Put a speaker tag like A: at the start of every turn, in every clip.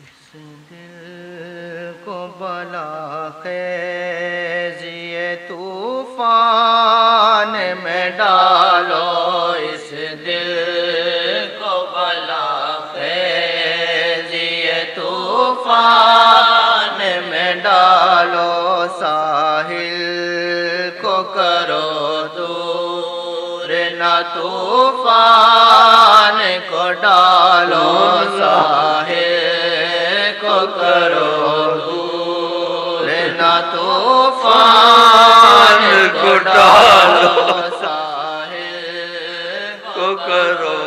A: اس دل کو بلا خیز یہ طوفان میں ڈالو، اس دل کو بلا خیز یہ طوفان میں ڈالو، ساحل کو کرو دور نہ طوفان کو ڈالو، ساحل کو کرو دور نہ طوفان کو ڈالو، ساحل کو کرو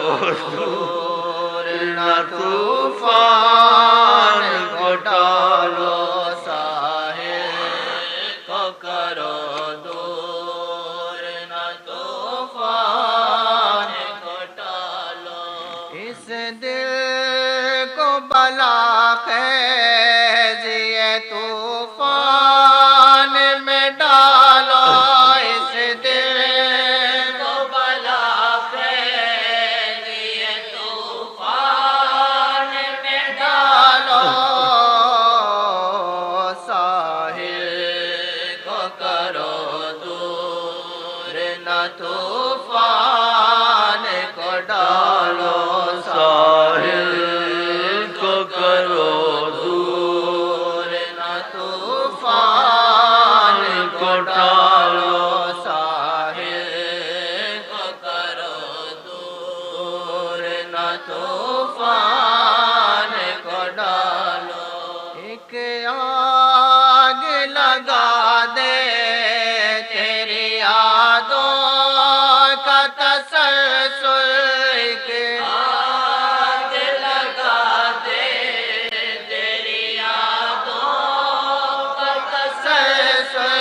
A: دور نہ طوفان کو ڈالو، ساحل کو کرو دور نہ طوفان کو ڈالو، اس دل کو بلا خیز یہ طوفان میں ڈالو، اس دل کو بلا خیز یہ طوفان میں ڈالو، ساحل کو کرو دور نہ طوفان کو ڈالو، ساحل کو کرو دور نہ طوفان کو ڈالو، ساحل کو کرو دور نہ طوفان کو ڈالو، ایک آگ لگا دے تیری یادوں کا تسلسل، ایک آگ لگا دے تیری یادوں کا تسلسل،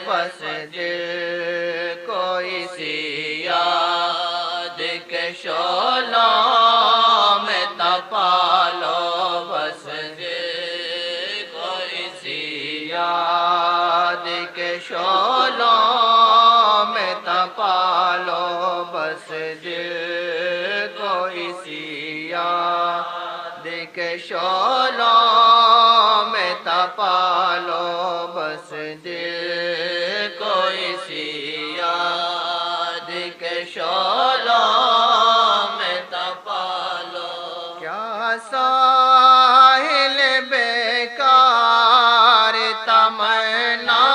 A: بس دل کو اسی یاد کے شعلوں میں تپا لو، بس دل کو اسی یاد کے شعلوں میں تپا لو، بس دل کو اسی یاد کے شعلوں میں تپا لو، بس دل کو اسی یاد کے شعلوں میں تپا لو، کیا ساحل بیکار تمنا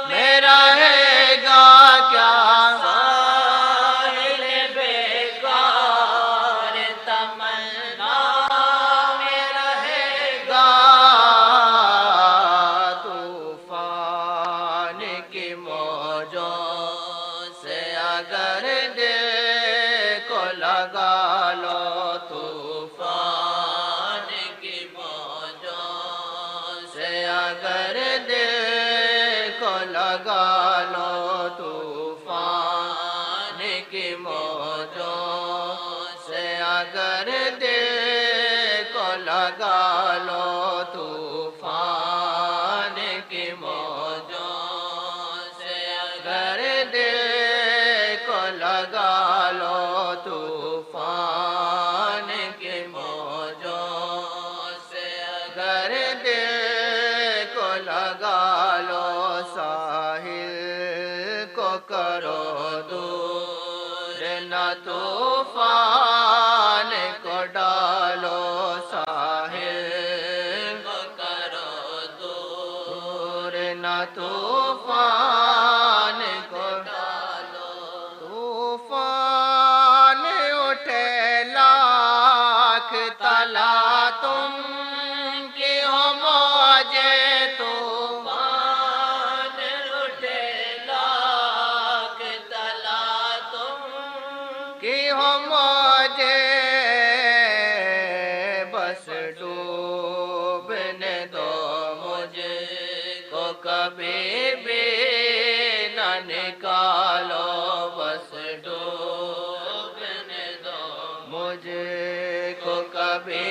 A: میں رہے گا، کیا ساحل بیکار تمنا میں رہے گا، طوفان کی موجوں سے اگر دل کو لگا لو، طوفان کی موجوں سے اگر دل کو لگا لو، طوفان کی موجوں سے اگر دل کو لگا لو، طوفان کی موجوں سے اگر دل کو لگا لو، طوفان کی موجوں سے اگر دل کو لگا لو، ساحل کو کرو دور نہ طوفان کو ڈالو، ساحل کو کرو دور نہ طوفان کو ڈالو، طوفان اٹھے لاکھ تلا تم کی ہو موجے، طوفان اٹھے لاکھ تلا تم کی ہو موجے، بس ڈوبنے دو مجھے کو کبھی بھی نہ نکالو، بس ڈوبنے دو مجھے کو کبھی